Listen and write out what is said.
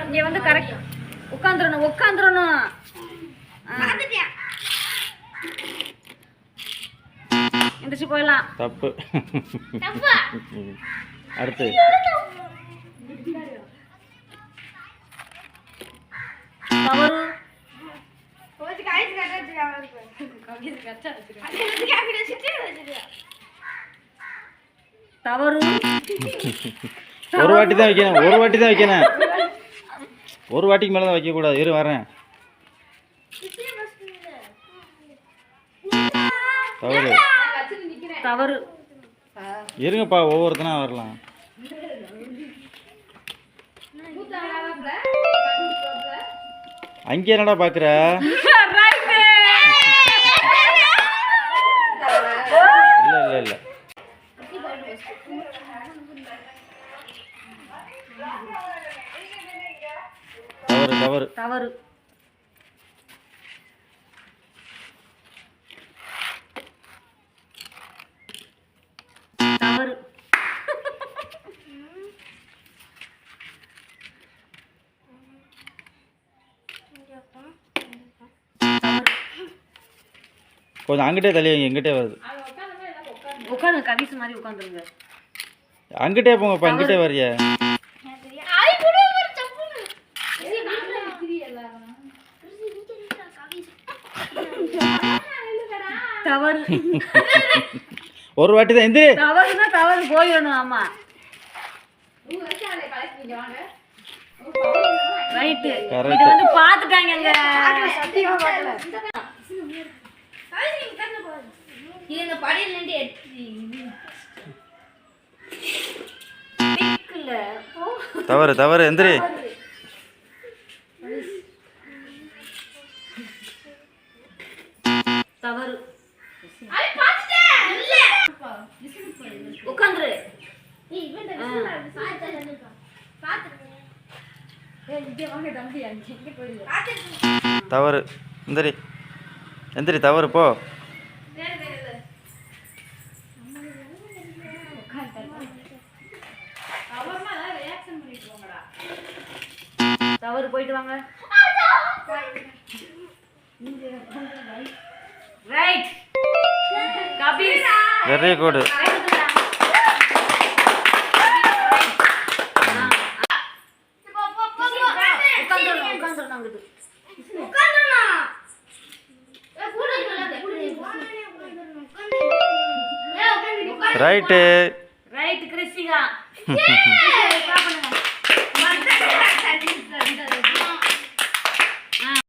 இங்க வந்து கரெக்ட் உட்காந்துடணும் எந்திரிச்சு போயிடலாம். தப்பு. அடுத்து தவறு. ஒரு வாட்டி தான் வைக்கணும், ஒரு வாட்டிக்கு மேலே தான் வைக்கக்கூடாது. இரு வரேன். தவறு தவறு. இருங்கப்பா, ஒவ்வொருத்தனா வரலாம். அங்கே என்னடா பாக்குற? இல்ல இல்ல இல்ல தவறு தவறு தவறு. தவறு. கொஞ்சம் அங்கிட்டே தள்ளி எங்கிட்டே வருது. உட்காருங்க, கவிஸ் மாதிரி உட்காந்துருங்க. அங்கிட்டே போங்கப்பா, இங்கிட்டே வரியா? தவறு. ஒரு வாட்டி தான் எந்திரி. தவறுனா தவறு போயிடணும். ஆமா ரைட்டு. இது வந்து பாத்துட்டாங்க. தவறு தவறு எந்திரி. தவறு. உட்காந்துரு. தவறு எந்திரி, எந்திரி. தவறு போ. தவறு, போயிட்டு வாங்க. ரைட். கபீஸ் very good. Right right Christika.